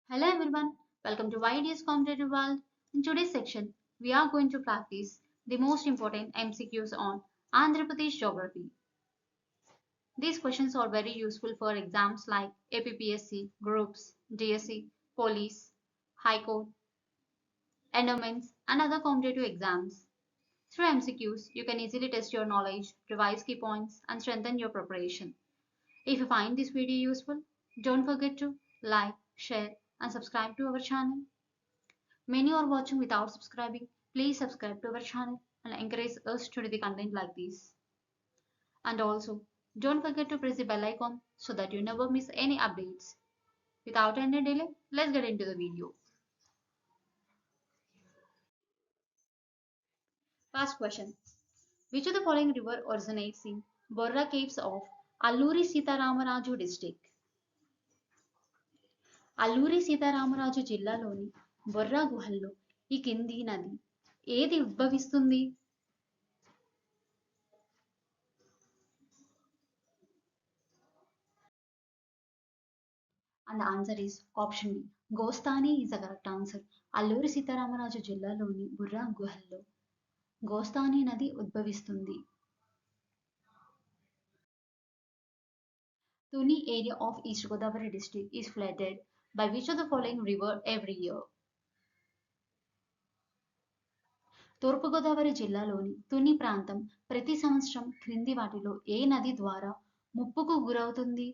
Hello everyone, welcome to YDS Competitive World. In today's section, we are going to practice the most important MCQs on Andhra Pradesh geography. These questions are very useful for exams like APPSC, groups, DSC, police, High Court, endowments, and other competitive exams. Through MCQs, you can easily test your knowledge, revise key points, and strengthen your preparation. If you find this video useful, don't forget to like, share, and subscribe to our channel. Many are watching without subscribing. Please subscribe to our channel and encourage us to do the content like this. And also, don't forget to press the bell icon so that you never miss any updates. Without any delay, let's get into the video. First question. Which of the following river originates in Borra Caves of Alluri Sitaramaraju district? Alluri Sitaramaraju జిల్లాలోని బొర్రా గుహల్లో ఈ కింది నది ఏది ఉద్భవిస్తుంది? And the answer is option B. Gostani is the correct answer. Alluri Sitaramaraju జిల్లాలోని బుర్రా గుహల్లో గోస్తాని నది ఉద్భవిస్తుంది. Tuni area of East Godavari district is flooded by which of the following river every year? తూర్పుగోదావరి జిల్లాలోని తుని ప్రాంతం ప్రతి సంవత్సరం క్రింది వాటిలో ఏ నది ద్వారా ముప్పుకు గురవుతుంది?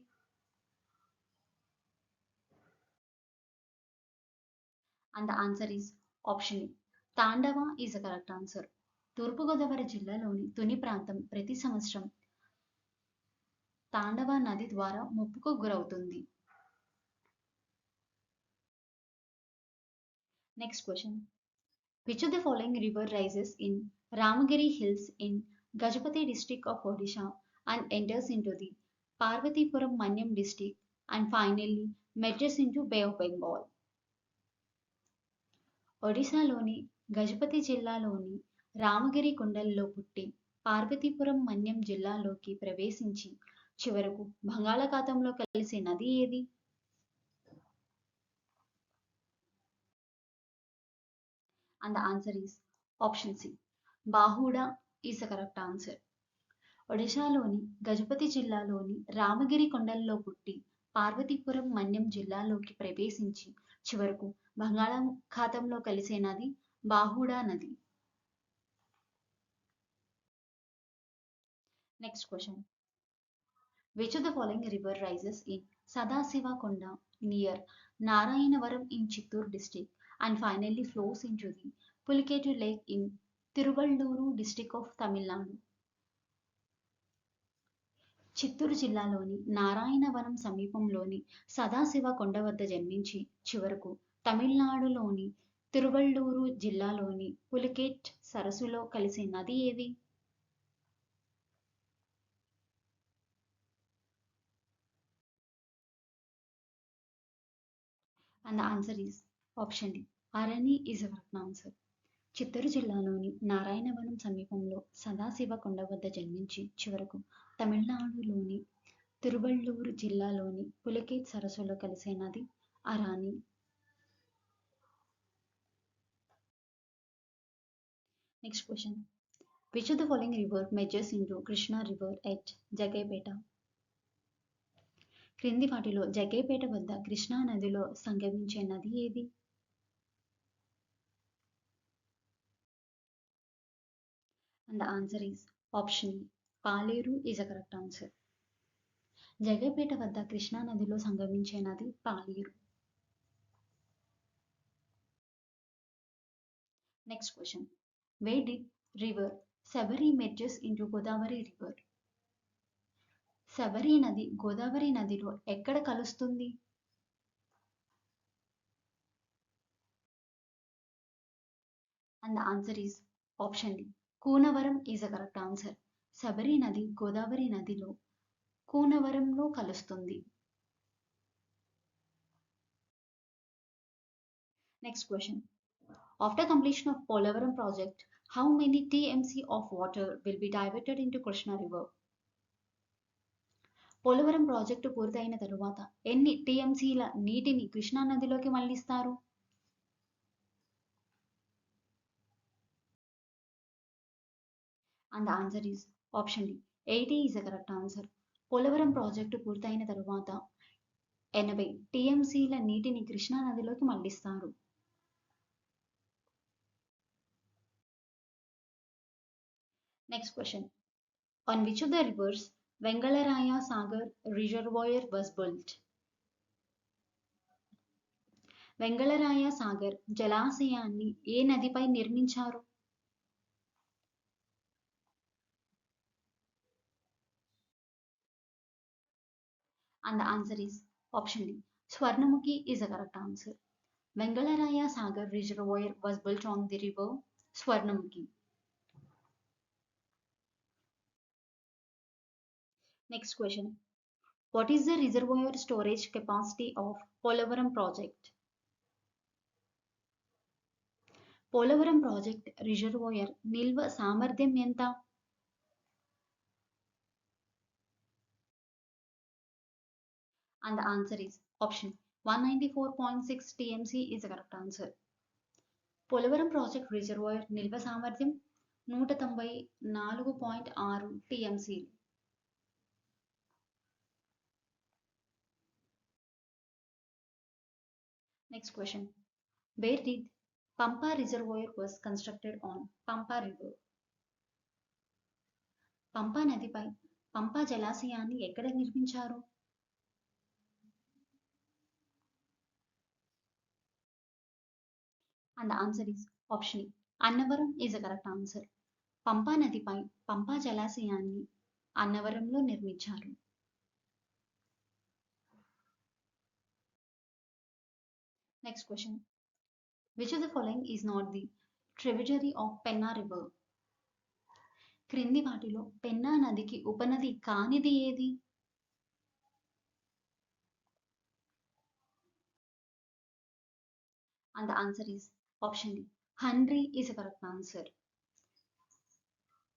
And the answer is option A. Tandava is the correct answer. తూర్పుగోదావరి జిల్లాలోని తుని ప్రాంతం ప్రతి సంవత్సరం తాండవ నది ద్వారా ముప్పుకు గురవుతుంది. Next question. Which of the following river rises in Ramagiri Hills in Gajapati district of Odisha and enters into the Parvatipuram Manyam district and finally merges into Bay of Bengal? ఒడిశాలోని గజపతి జిల్లాలోని రామగిరి కొండల్లో పుట్టి పార్వతీపురం మన్యం జిల్లాలోకి ప్రవేశించి చివరకు బంగాళాఖాతంలో కలిసే నది ఏది? And the answer is option C. బాహుడా is the correct answer. ఒడిశాలోని గజపతి జిల్లాలోని రామగిరి కొండల్లో పుట్టి పార్వతీపురం మన్యం జిల్లాలోకి ప్రవేశించి చివరకు బంగాళాఖాతంలో కలిసే నది బాహుడా నది. Next question. Which of the following river rises in Sadasiva Konda near Narayanavaram in Chittur district and finally flows into the Pulikettu Lake in Tiruvalluru district of Tamil Nadu? Chittoor జిల్లాలోని నారాయణవనం సమీపంలోని సదాశివ కొండ వద్ద జన్మించి చివరకు తమిళనాడులోని తిరువళ్ళూరు జిల్లాలోని పులికెట్ సరస్సులో కలిసే నది ఏది? And the answer is option D. Arani is the correct answer. Chittoor జిల్లాలోని నారాయణవనం సమీపంలో సదాశివ కొండ వద్ద జన్మించి చివరకు తమిళనాడులోని తిరువళ్ళూరు జిల్లాలోని పులికేట్ సరస్సులో కలిసే నది అరాని. Next question. Which of the following river merges into Krishna river at Jaggayyapeta? క్రింది వాటిలో జగ్గైపేట వద్ద కృష్ణా నదిలో సంగమించే నది ఏది? And the answer is option E. Paleru is the correct answer. Jaggayyapeta వద్ద కృష్ణా నదిలో సంగమించే నది పాలేరు. Next question. Where did river Sabari merges into Godavari river? Sabari నది గోదావరి నదిలో ఎక్కడ కలుస్తుంది? And the answer is option D. Kunavaram is the correct answer. Sabari నది గోదావరి నదిలో కూనవరంలో కలుస్తుంది. Next question. After completion of Polavaram project, how many TMC of water will be diverted into Krishna river? Polavaram project పూర్తయిన తరువాత ఎన్ని టీఎంసీల నీటిని కృష్ణా నదిలోకి మళ్లిస్తారు? And the answer is option D. 80 is the correct answer. Polavaram project పూర్తయిన తరువాత 80 టీఎంసీల నీటిని కృష్ణా నదిలోకి మళ్లిస్తారు. Next question. On which of the rivers Vengalaraya Sagar reservoir was built? వెంగళరాయ Sagar జలాశయాన్ని ఏ నదిపై నిర్మించారు? And the answer is option D. Swarnamukhi is the correct answer. Vengalaraya Sagar reservoir was built on the river Swarnamukhi. Next question. What is the reservoir storage capacity of Polavaram project? Polavaram project reservoir నిల్వ సామర్థ్యం ఎంత? And the answer is option 194.6 TMC is the correct answer. Polavaram project reservoir నిల్వ సామర్థ్యం 194.6 TMC. Next question. Where did Pampa Reservoir was constructed on Pampa River? పంపా నదిపై పంపా జలాశయాన్ని ఎక్కడ నిర్మించారు? And the answer is option E. Annavaram is the correct answer. పంపా నదిపై పంపా జలాశయాన్ని అన్నవరంలో నిర్మించారు. Next question. Which of the following is not the tributary of Penna River? క్రింది వాటిలో పెన్నా నదికి ఉపనది కానిది ఏది? And the answer is option D. Hundri is the correct answer.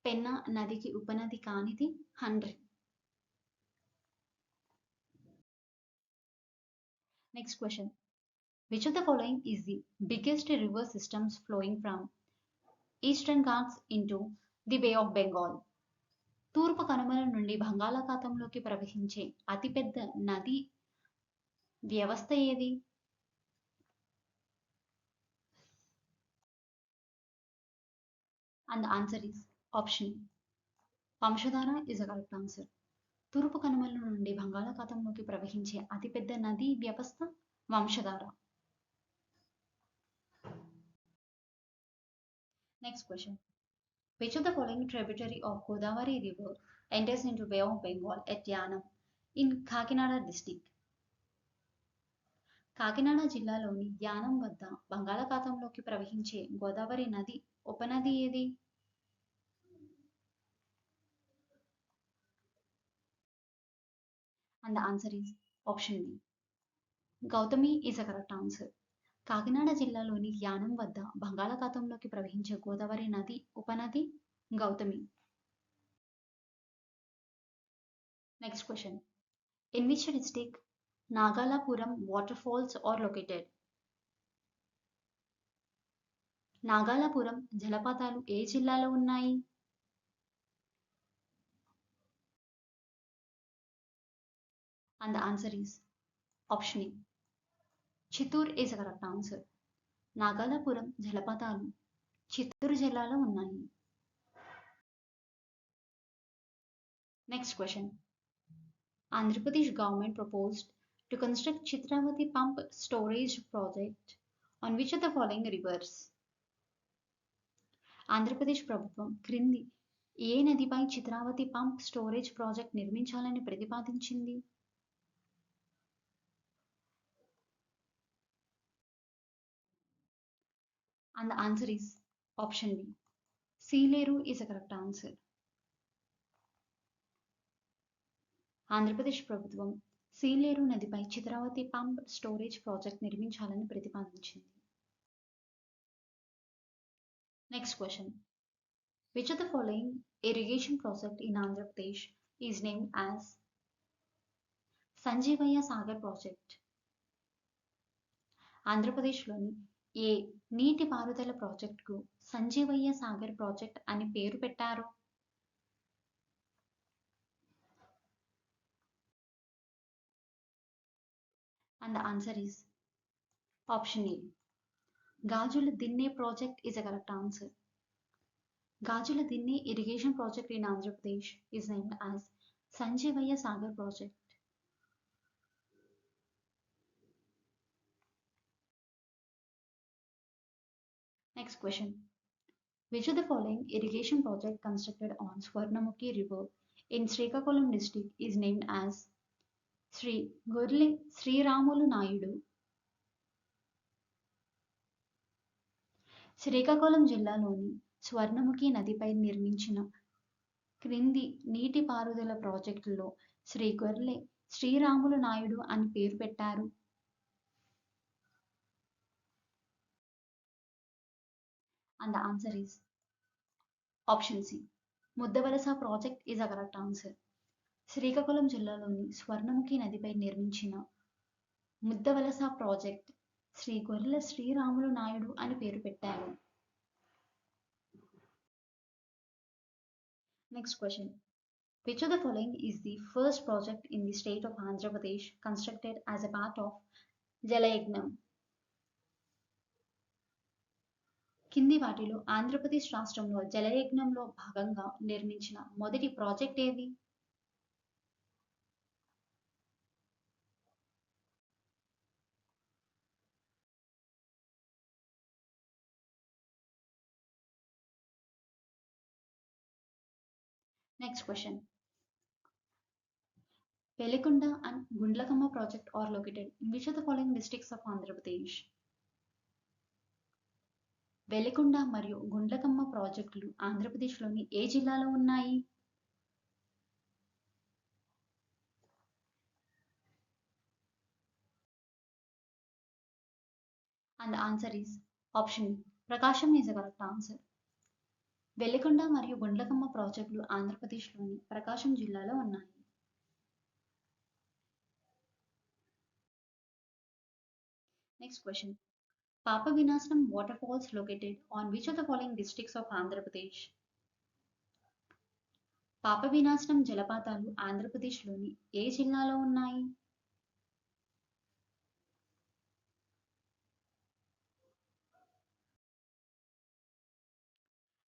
Penna నదికి ఉపనది కానిది హండ్రి. Next question. Which of the following is the biggest river systems flowing from Eastern Ghats into the Bay of Bengal? తూర్పు కనుమల నుండి బంగాళాఖాతంలోకి ప్రవహించే అతిపెద్ద నది వ్యవస్థ ఏది? And the answer is option Vamsadhara is the correct answer. తూర్పు కనుమల నుండి బంగాళాఖాతంలోకి ప్రవహించే అతిపెద్ద నదీ వ్యవస్థ Vamsadhara. Next question. Which of the following tributary of Godavari River enters into Bay of Bengal at Yanam in Kakinada district? Kakinada జిల్లాలోని యానం వద్ద బంగాళాఖాతంలోకి ప్రవహించే గోదావరి నది ఉపనది ఏది? And the answer is option B. Gautami is the correct answer. Kakinada జిల్లాలోని యానం వద్ద బంగాళాఖాతంలోకి ప్రవహించే గోదావరి నది ఉపనది Gautami. Next question. In which district Nagalapuram waterfalls are located? Nagalapuram జలపాతాలు ఏ జిల్లాలో ఉన్నాయి? And the answer is option A. Chittoor is the correct answer. Nagalapuram జలపాతాలు చిత్తూరు జిల్లాలో ఉన్నాయి. Next question. Andhra Pradesh government proposed to construct Chitravati pump storage project on which of the following rivers? Andhra Pradesh ప్రభుత్వం క్రింది ఏ నదిపై Chitravati pump storage project నిర్మించాలని ప్రతిపాదించింది? And the answer is option B. Sileru is the correct answer. Andhra Pradesh ప్రభుత్వం సీలేరు నదిపై Chitravati pump storage project నిర్మించాలని ప్రతిపాదించింది. Next question. Which of the following irrigation project in Andhra Pradesh is named as Sanjeevaiah Sagar project ఆంధ్రప్రదేశ్లోని ఏ నీటిపారుదల ప్రాజెక్టుకు సంజీవయ్య సాగర్ ప్రాజెక్ట్ అని పేరు పెట్టారు? And the answer is option A. Gajula Dinne project is a correct answer. Gajula Dinne irrigation project in Andhra Pradesh is named as Sanjeevaya Sagar project. Next question. Which of the following irrigation project constructed on Swarnamukhi River in Srikakulam district is named as Sri Gurli Sri Ramulu Nayudu? Srikakulam జిల్లాలోని స్వర్ణముఖి నదిపై నిర్మించిన క్రింది నీటిపారుదల ప్రాజెక్టులో శ్రీ గొర్లె శ్రీరాములు నాయుడు అని పేరు పెట్టారు? And the answer is option C. Muddavalasa project is a correct answer. Srikakulam జిల్లాలోని స్వర్ణముఖి నదిపై నిర్మించిన ముద్దవలస ప్రాజెక్ట్ శ్రీ గొర్లె శ్రీరాములు నాయుడు అని పేరు పెట్టారు. Next question. Which of the following is the first project in the state of Andhra Pradesh constructed as a part of Jalayagnam? కింది వాటిలో ఆంధ్రప్రదేశ్ రాష్ట్రంలో జలయజ్ఞంలో భాగంగా నిర్మించిన మొదటి ప్రాజెక్ట్ ఏది? Next question. Velikonda and Gundlakamba project are located in which of the following districts of Andhra Pradesh? Velikonda మరియు గుండ్లకమ్మ ప్రాజెక్టులు ఆంధ్రప్రదేశ్లోని ఏ జిల్లాలో ఉన్నాయి? And the answer is option E. Prakasam is a correct answer. Velikonda మరియు గుండ్లకమ్మ ప్రాజెక్టులు ఆంధ్రప్రదేశ్లోని ప్రకాశం జిల్లాలో ఉన్నాయి. Next question. Papa Vinasam waterfalls located on which of the following districts of Andhra Pradesh? పాప వినాశనం జలపాతాలు ఆంధ్రప్రదేశ్లోని ఏ జిల్లాలో ఉన్నాయి?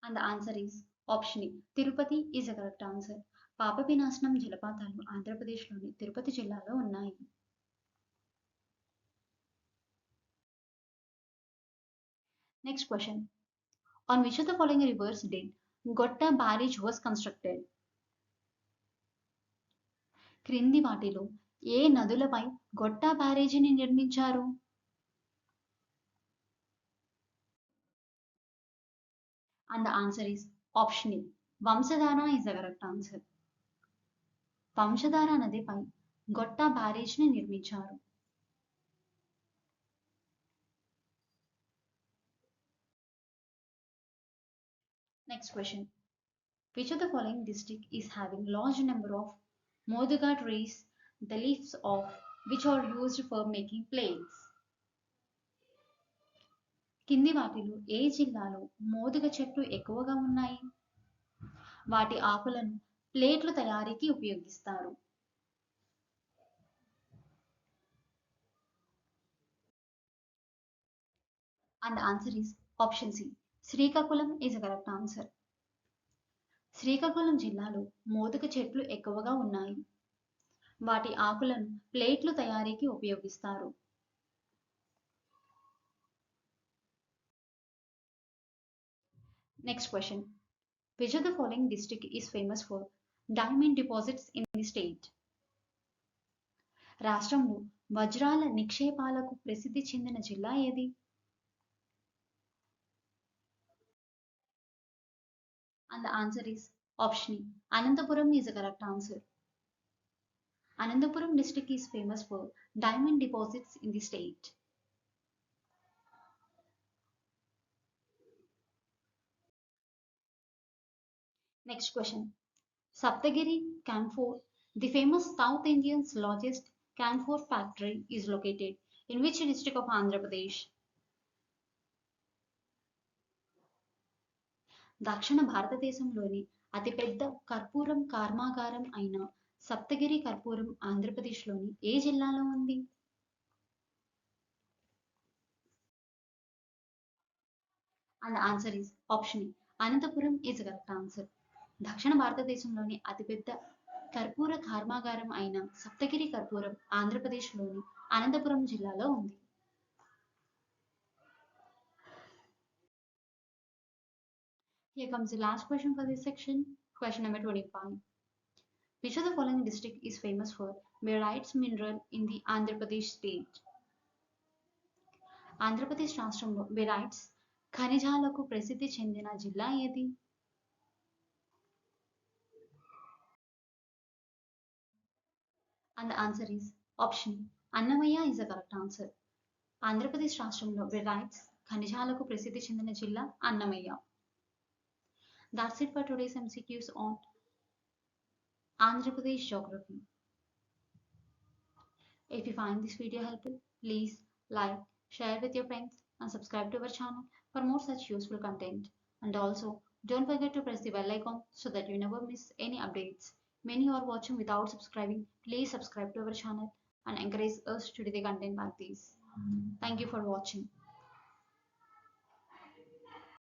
And the answer is option E. Tirupati is a correct answer. పాప వినాశనం జలపాతాలు ఆంధ్రప్రదేశ్లోని తిరుపతి జిల్లాలో ఉన్నాయి. Next question. On which of the following rivers did Gotta barrage was constructed? క్రింది వాటిలో ఏ నదులపై గొట్టా బ్యారేజీని నిర్మించారు? And the answer is option A. Vamsadhara is the correct answer. Vamsadhara నదిపై గొట్టా బ్యారేజ్ని నిర్మించారు. Next question. Which of the following district is having large number of moduga trees, the leaves of which are used for making plates? కింది వాటిలో ఏ జిల్లాలో మోదుగ చెట్లు ఎక్కువగా ఉన్నాయి? వాటి ఆకులను ప్లేట్ల తయారీకి ఉపయోగిస్తారు. And the answer is option C. Srikakulam is a correct answer. Srikakulam జిల్లాలో మోదుగ చెట్లు ఎక్కువగా ఉన్నాయి. వాటి ఆకులను ప్లేట్లు తయారీకి ఉపయోగిస్తారు. Next question. Which of the following district is famous for diamond deposits in the state? రాష్ట్రంలో వజ్రాల నిక్షేపాలకు ప్రసిద్ధి చెందిన జిల్లా ఏది? And the answer is option E. Anantapuram is a correct answer. Anantapuram district is famous for diamond deposits in the state. Next question. Saptagiri Camphor, the famous South Indian's largest Camphor factory is located in which district of Andhra Pradesh? దక్షిణ భారతదేశంలోని అతిపెద్ద కర్పూరం కర్మాగారం అయిన సప్తగిరి కర్పూరం ఆంధ్రప్రదేశ్లోని ఏ జిల్లాలో ఉంది? And the answer is option E. Anantapuram is the correct answer. దక్షిణ భారతదేశంలోని అతిపెద్ద కర్పూర కర్మాగారం అయిన సప్తగిరి కర్పూరం ఆంధ్రప్రదేశ్లోని అనంతపురం జిల్లాలో ఉంది. Here comes the last question for this section. Question number 25. Which of the following district is famous for Barytes mineral in the Andhra Pradesh state? Andhra Pradesh రాష్ట్రంలో బెరైట్స్ ఖనిజాలకు ప్రసిద్ధి చెందిన జిల్లా ఏది? And the answer is option Annamayya is the correct answer. Andhra Pradesh రాష్ట్రంలో బెరైట్స్ ఖనిజాలకు ప్రసిద్ధి చెందిన జిల్లా Annamayya. That's it for today's MCQs on Andhra Pradesh geography. If you find this video helpful, please like, share with your friends and subscribe to our channel for more such useful content. And also, don't forget to press the bell icon so that you never miss any updates. Many are watching without subscribing. Please subscribe to our channel and encourage us to do the content like this. Thank you for watching.